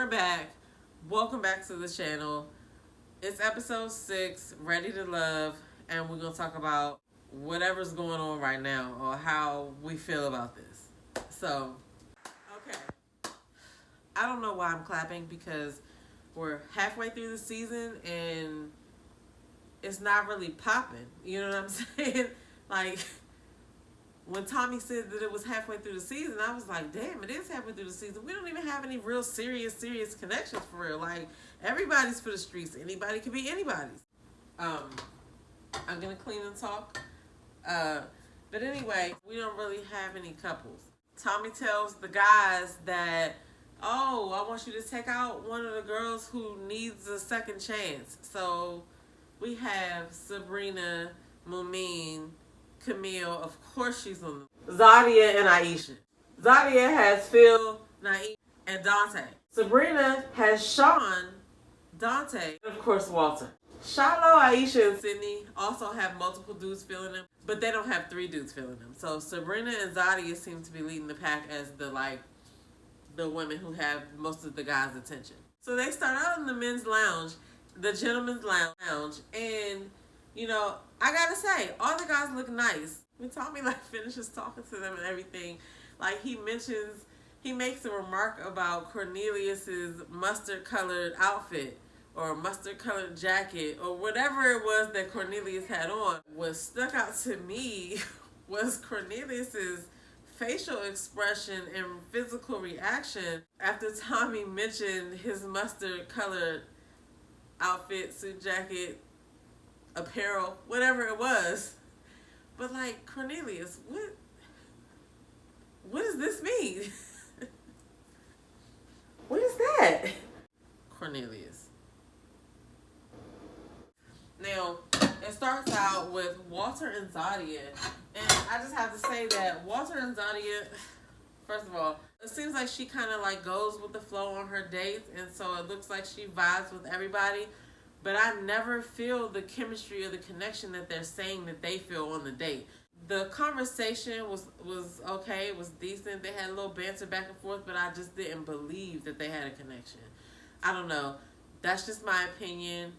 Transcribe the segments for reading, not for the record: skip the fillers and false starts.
we're back. Welcome back to the channel. It's episode 6, Ready to Love, and we're going to talk about whatever's going on right now or how we feel about this. So, okay. I don't know why I'm clapping because we're halfway through the season and it's not really popping. You know what I'm saying? Like, when Tommy said that it was halfway through the season, I was like, damn, it is halfway through the season. We don't even have any real serious connections for real. Like, everybody's for the streets. Anybody can be anybody's. I'm going to clean and talk. But anyway, we don't really have any couples. Tommy tells the guys that, oh, I want you to take out one of the girls who needs a second chance. So we have Sabrina, Mumin, Camille, of course she's on the Zadia and Aisha. Zadia has Phil, Nain, and Dante. Sabrina has Sean, Dante, and of course Walter. Shiloh, Aisha, and Sydney also have multiple dudes feeling them, but they don't have 3 dudes feeling them. So Sabrina and Zadia seem to be leading the pack as the women who have most of the guys' attention. So they start out in the men's lounge, the gentleman's lounge, and you know, I gotta say, all the guys look nice. When Tommy finishes talking to them and everything, he makes a remark about Cornelius's mustard-colored outfit or mustard-colored jacket or whatever it was that Cornelius had on. What stuck out to me was Cornelius's facial expression and physical reaction after Tommy mentioned his mustard-colored outfit, suit jacket, apparel, whatever it was. But Cornelius, what does this mean? What is that? Cornelius. Now, it starts out with Walter and Zadia. And I just have to say that Walter and Zadia, first of all, it seems like she kind of goes with the flow on her dates. And so it looks like she vibes with everybody. But I never feel the chemistry or the connection that they're saying that they feel on the date. The conversation was okay. It was decent. They had a little banter back and forth, but I just didn't believe that they had a connection. I don't know. That's just my opinion.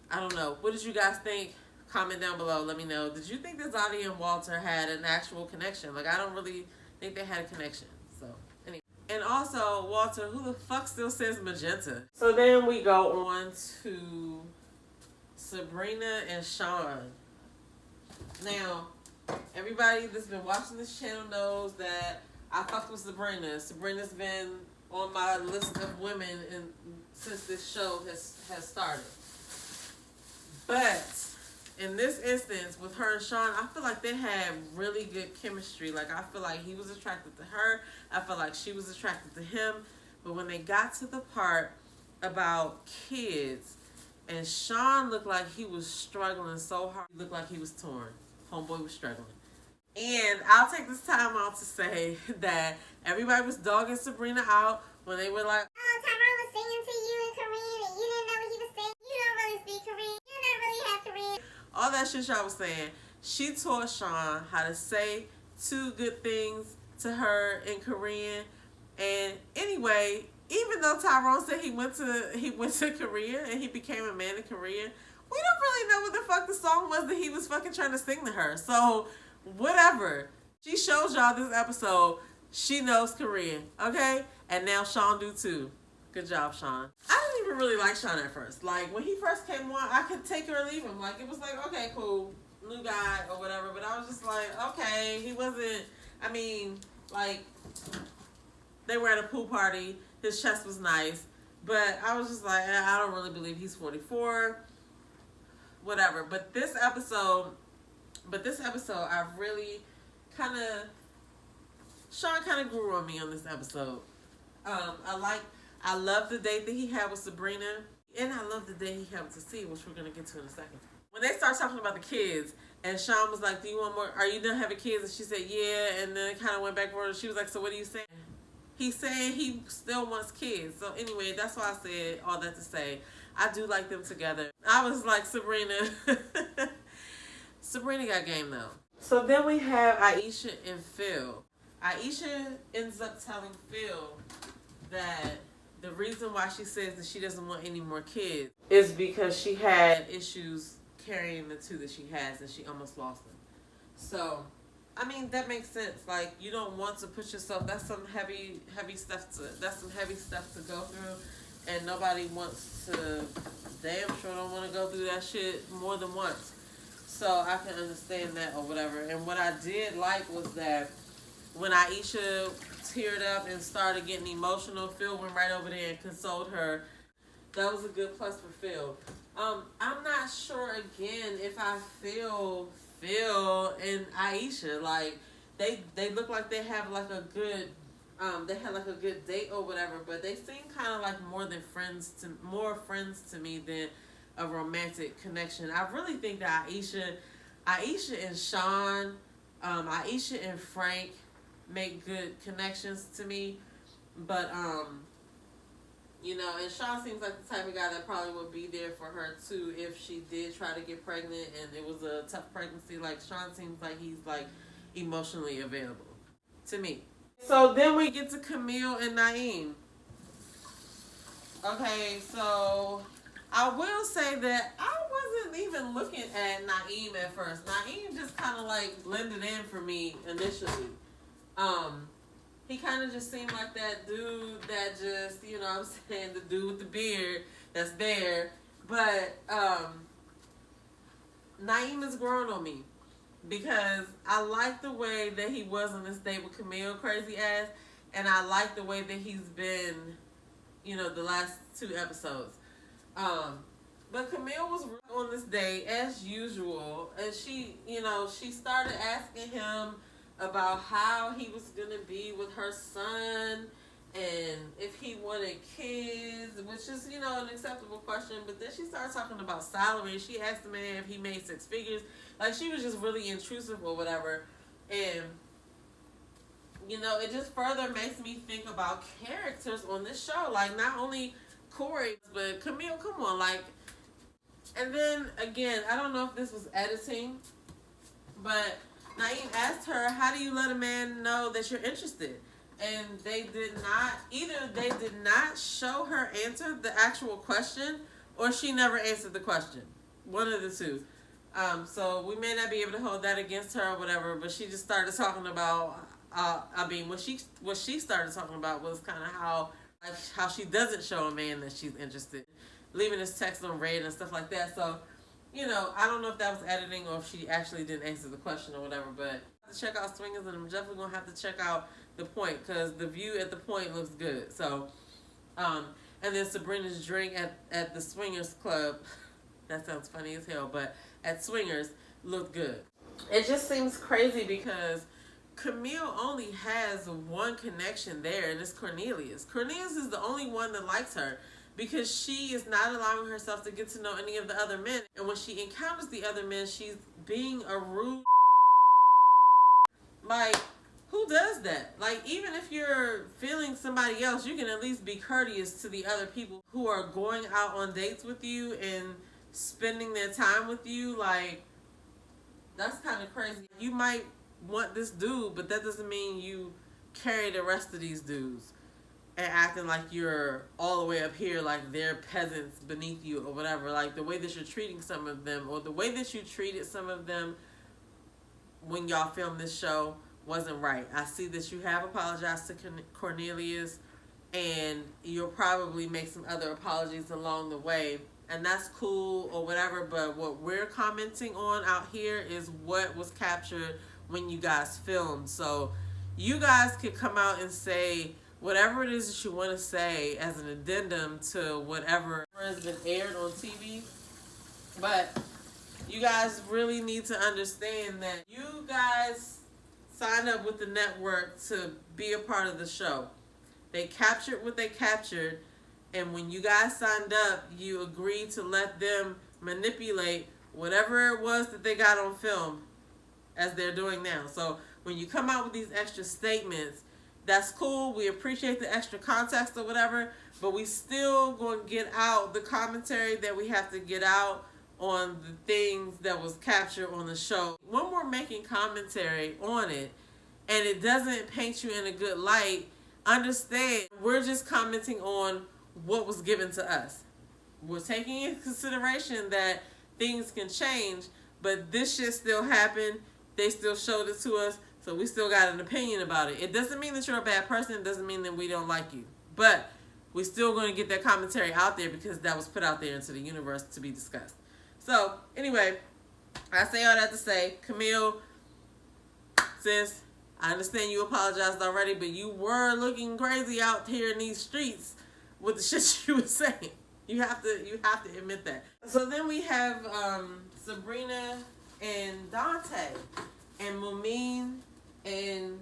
I don't know. What did you guys think? Comment down below. Let me know. Did you think that Zadia and Walter had an actual connection? I don't really think they had a connection. So, anyway. And also, Walter, who the fuck still says magenta? So then we go on to Sabrina and Sean. Now, everybody that's been watching this channel knows that I fucked with Sabrina. Sabrina's been on my list of women since this show has started. But in this instance, with her and Sean, I feel like they had really good chemistry. I feel like he was attracted to her. I feel like she was attracted to him. But when they got to the part about kids, and Sean looked like he was struggling so hard. He looked like he was torn. Homeboy was struggling. And I'll take this time out to say that everybody was dogging Sabrina out when they were like, oh, Tyrone was singing to you in Korean and you didn't know what he was saying. You don't really speak Korean. You don't really have Korean. All that shit y'all was saying. She taught Sean how to say 2 good things to her in Korean. And anyway, even though Tyrone said he went to Korea and he became a man in Korea, we don't really know what the fuck the song was that he was fucking trying to sing to her. So, whatever. She shows y'all this episode. She knows Korean, okay? And now Sean do too. Good job, Sean. I didn't even really like Sean at first. When he first came on, I could take or leave him. It was okay, cool, new guy or whatever. But I was just okay, he wasn't, they were at a pool party. His chest was nice. But I was just I don't really believe he's 44. Whatever. But this episode, I really Sean kind of grew on me on this episode. I love the date that he had with Sabrina, and I love the date he had with Cece, which we're gonna get to in a second. When they start talking about the kids, and Sean was like, "Do you want more? Are you done having kids?" And she said, "Yeah," and then kind of went back and forth. She was like, "So what are you saying?" He's saying he still wants kids. So anyway, that's why I said all that to say I do like them together. I was like, Sabrina. Sabrina got game though. So then we have Aisha and Phil. Aisha ends up telling Phil that the reason why she says that she doesn't want any more kids is because she had issues carrying the two that she has, and she almost lost them. So, I mean, that makes sense. Like, you don't want to put yourself. That's some heavy stuff to go through, and nobody wants to. Damn sure don't want to go through that shit more than once. So I can understand that or whatever. And what I did like was that when Aisha teared up and started getting emotional, Phil went right over there and consoled her. That was a good plus for Phil. I'm not sure again if I feel Phil and Aisha, like they look like they have like a good they had like a good date or whatever, but they seem kind of like more friends to me than a romantic connection. I really think that Aisha and Sean, Aisha and Frank make good connections to me, but you know, and Sean seems like the type of guy that probably would be there for her too if she did try to get pregnant and it was a tough pregnancy. Like, Sean seems like he's like emotionally available to me. So then we get to Camille and Nain. Okay, so I will say that I wasn't even looking at Naim at first. Naim just kind of like blended in for me initially. He kind of just seemed like that dude that just, you know what I'm saying, the dude with the beard that's there. But Naim is growing on me because I like the way that he was on this date with Camille, crazy ass, and I like the way that he's been, you know, the last 2 episodes. But Camille was on this date as usual, and she, you know, she started asking him about how he was going to be with her son and if he wanted kids, which is, you know, an acceptable question. But then she started talking about salary. She asked the man if he made 6 figures. Like, she was just really intrusive or whatever. And, you know, it just further makes me think about characters on this show. Like, not only Corey, but Camille, come on. Like, and then, again, I don't know if this was editing, but Naim asked her, how do you let a man know that you're interested? And they did not show her answer the actual question, or she never answered the question. One of the two. So we may not be able to hold that against her or whatever, but she just started talking about, what she started talking about was kind of how she doesn't show a man that she's interested, leaving his text on read and stuff like that. So, you know, I don't know if that was editing or if she actually didn't answer the question or whatever, but I have to check out Swingers, and I'm definitely going to have to check out The Point, because the view at The Point looks good. So, and then Sabrina's drink at the Swingers Club, that sounds funny as hell, but at Swingers looked good. It just seems crazy because Camille only has one connection there, and it's Cornelius. Cornelius is the only one that likes her, because she is not allowing herself to get to know any of the other men. And when she encounters the other men, she's being a rude. Like, who does that? Like, even if you're feeling somebody else, you can at least be courteous to the other people who are going out on dates with you and spending their time with you. Like, that's kind of crazy. You might want this dude, but that doesn't mean you carry the rest of these dudes and acting like you're all the way up here, like they're peasants beneath you or whatever. Like, the way that you're treating some of them, or the way that you treated some of them when y'all filmed this show, wasn't right. I see that you have apologized to Cornelius, and you'll probably make some other apologies along the way, and that's cool or whatever. But what we're commenting on out here is what was captured when you guys filmed. So you guys could come out and say whatever it is that you want to say as an addendum to whatever has been aired on TV. But you guys really need to understand that you guys signed up with the network to be a part of the show. They captured what they captured, and when you guys signed up, you agreed to let them manipulate whatever it was that they got on film as they're doing now. So when you come out with these extra statements, that's cool. We appreciate the extra context or whatever, but we still going to get out the commentary that we have to get out on the things that was captured on the show. When we're making commentary on it and it doesn't paint you in a good light, understand we're just commenting on what was given to us. We're taking into consideration that things can change, but this shit still happened. They still showed it to us, so we still got an opinion about it. It doesn't mean that you're a bad person. It doesn't mean that we don't like you. But we're still going to get that commentary out there because that was put out there into the universe to be discussed. So, anyway, I say all that to say, Camille, sis, I understand you apologized already, but you were looking crazy out here in these streets with the shit you were saying. You have to admit that. So then we have Sabrina and Dante and Mumin and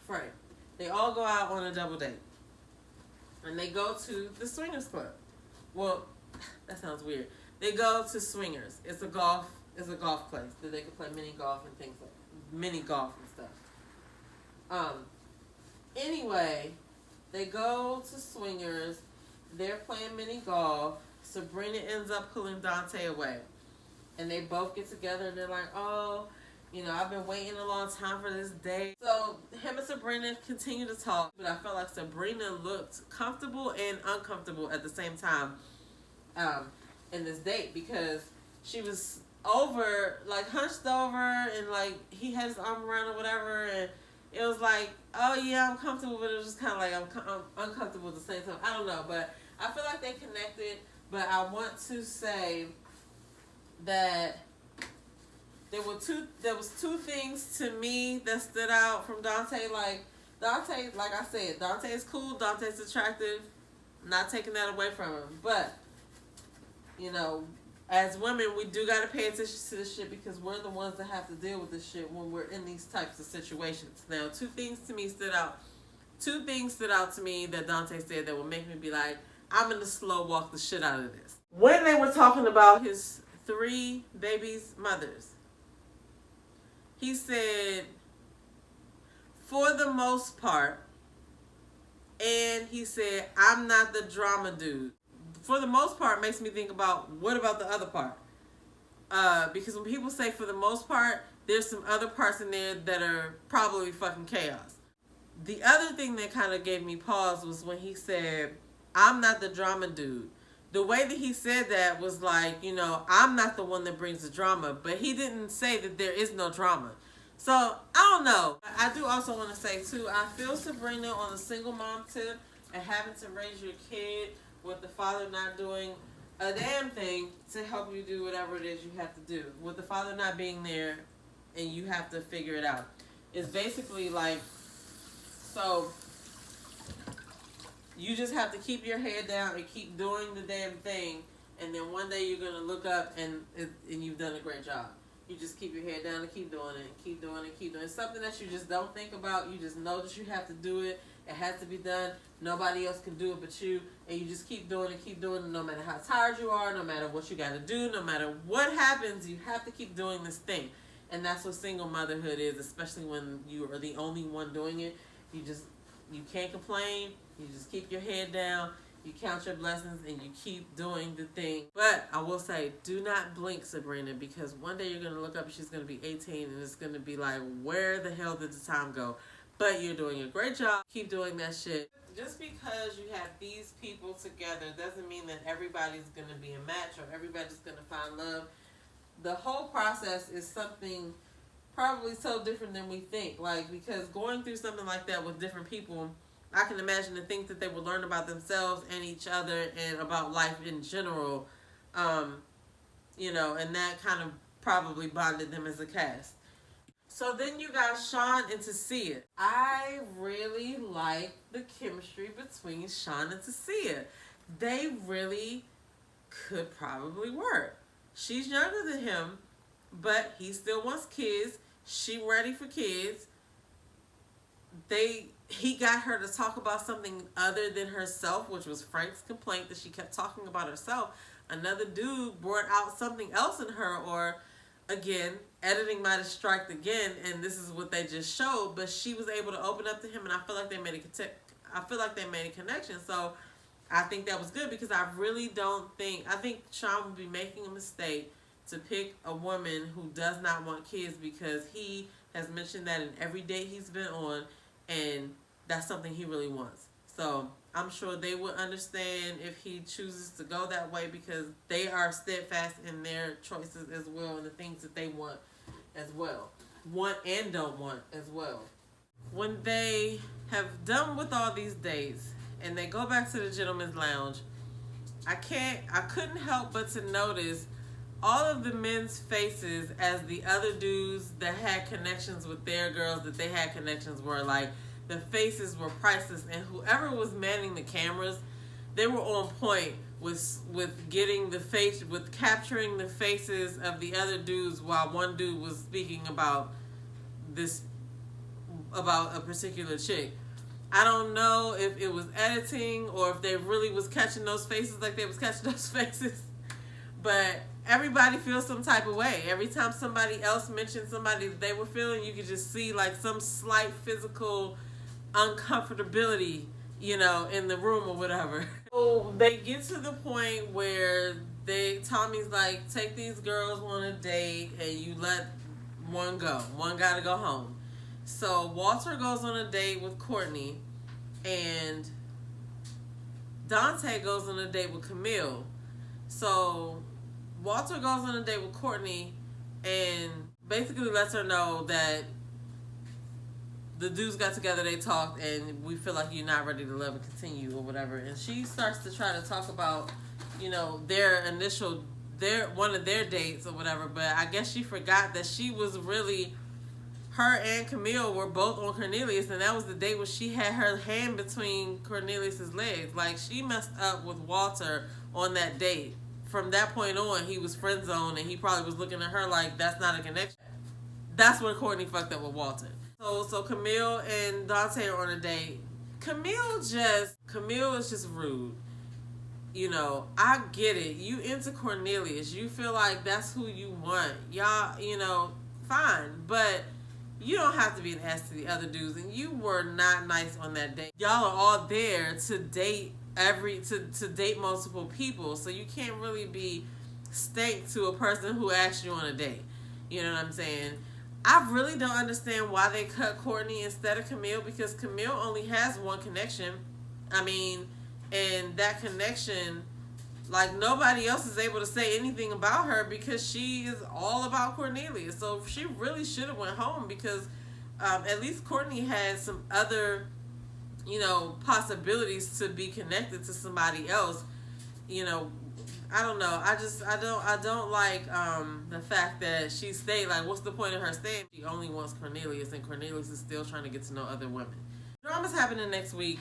Frank. They all go out on a double date. And they go to the swingers club. Well, that sounds weird. They go to swingers. It's a golf place that they can play mini golf and things like mini golf and stuff. Anyway, they go to swingers. They're playing mini golf. Sabrina ends up pulling Dante away. And they both get together and they're like, oh, you know, I've been waiting a long time for this date. So him and Sabrina continue to talk, but I felt like Sabrina looked comfortable and uncomfortable at the same time in this date, because she was hunched over, and like he had his arm around or whatever, and it was like, oh yeah, I'm comfortable, but it was just kind of like I'm uncomfortable at the same time. I don't know, but I feel like they connected. But I want to say that there was two things to me that stood out from Dante. Like I said, Dante is cool, Dante's attractive. I'm not taking that away from him. But, you know, as women, we do got to pay attention to this shit, because we're the ones that have to deal with this shit when we're in these types of situations. Now, two things stood out to me that Dante said that would make me be like, I'm going to slow walk the shit out of this. When they were talking about his 3 babies' mothers, he said, for the most part, and he said, I'm not the drama dude. For the most part makes me think about, what about the other part? Because when people say for the most part, there's some other parts in there that are probably fucking chaos. The other thing that kind of gave me pause was when he said, I'm not the drama dude. The way that he said that was like, you know, I'm not the one that brings the drama, but he didn't say that there is no drama. So, I don't know. I do also want to say, too, I feel Sabrina on the single mom tip and having to raise your kid with the father not doing a damn thing to help you do whatever it is you have to do. With the father not being there and you have to figure it out. It's basically like, so you just have to keep your head down and keep doing the damn thing, and then one day you're going to look up and you've done a great job. You just keep your head down and keep doing it and keep doing it and keep doing it. It's something that you just don't think about. You just know that you have to do it. It has to be done. Nobody else can do it but you. And you just keep doing it, no matter how tired you are, no matter what you got to do, no matter what happens, you have to keep doing this thing. And that's what single motherhood is, especially when you are the only one doing it. You can't complain. You just keep your head down. You count your blessings and you keep doing the thing. But I will say, do not blink, Sabrina, because one day you're going to look up and she's going to be 18 and it's going to be like, where the hell did the time go? But you're doing a great job. Keep doing that shit. Just because you have these people together doesn't mean that everybody's going to be a match or everybody's going to find love. The whole process is something probably so different than we think. Like, because going through something like that with different people, I can imagine the things that they would learn about themselves and each other and about life in general, you know, and that kind of probably bonded them as a cast. So then you got Sean and Tasia. I really like the chemistry between Sean and Tasia. They really could probably work. She's younger than him, but he still wants kids. She ready for kids. He got her to talk about something other than herself, which was Frank's complaint that she kept talking about herself. Another dude brought out something else in her, or again, editing might have striked again, and this is what they just showed, but she was able to open up to him, and I feel like they made a connection. So I think that was good, because I think Sean would be making a mistake to pick a woman who does not want kids, because he has mentioned that in every date he's been on, and that's something he really wants. So I'm sure they would understand if he chooses to go that way, because they are steadfast in their choices as well, and the things that they want as well. Want and don't want as well. When they have done with all these dates and they go back to the gentleman's lounge, I couldn't help but to notice all of the men's faces as the other dudes that had connections with their girls that they had connections were like, the faces were priceless, and whoever was manning the cameras, they were on point with getting the face, with capturing the faces of the other dudes while one dude was speaking about a particular chick. I don't know if it was editing or if they really was catching those faces like they was catching those faces, but everybody feels some type of way. Every time somebody else mentioned somebody that they were feeling, you could just see like some slight physical uncomfortability, you know, in the room or whatever. So they get to the point where Tommy's like, take these girls on a date and you let one go. One gotta go home. So Walter goes on a date with Courtney, and Dante goes on a date with Camille. So Walter goes on a date with Courtney and basically lets her know that the dudes got together, they talked, and we feel like you're not ready to love and continue or whatever. And she starts to try to talk about, you know, one of their dates or whatever. But I guess she forgot that she was really, her and Camille were both on Cornelius, and that was the date where she had her hand between Cornelius's legs. Like, she messed up with Walter on that date. From that point on, he was friend zoned, and he probably was looking at her like, that's not a connection. That's when Courtney fucked up with Walter. So Camille and Dante are on a date. Camille is just rude. You know, I get it. You into Cornelius. You feel like that's who you want. Y'all, you know, fine. But you don't have to be an ass to the other dudes. And you were not nice on that date. Y'all are all there to date to date multiple people. So you can't really be stank to a person who asked you on a date. You know what I'm saying? I really don't understand why they cut Courtney instead of Camille, because Camille only has one connection. I mean, and that connection, like, nobody else is able to say anything about her because she is all about Cornelius. So she really should have went home, because at least Courtney had some other, you know, possibilities to be connected to somebody else. You know, I don't know. I don't like the fact that she stayed. Like, what's the point of her staying? She only wants Cornelius, and Cornelius is still trying to get to know other women. Drama's happening next week.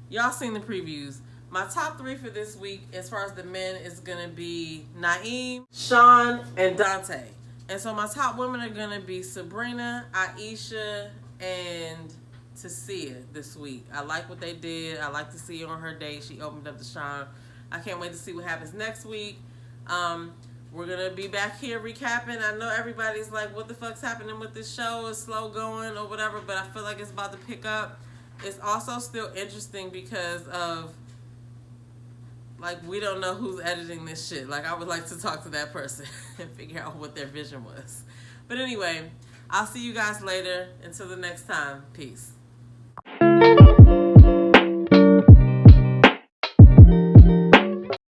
Y'all seen the previews. My top 3 for this week, as far as the men, is going to be Naeem, Sean, and Dante. And so my top women are going to be Sabrina, Aisha, and Tasia this week. I like what they did. I like to see her on her date. She opened up to Sean. I can't wait to see what happens next week. We're going to be back here recapping. I know everybody's like, what the fuck's happening with this show? It's slow going or whatever, but I feel like it's about to pick up. It's also still interesting because of, like, we don't know who's editing this shit. Like, I would like to talk to that person and figure out what their vision was. But anyway, I'll see you guys later. Until the next time, peace.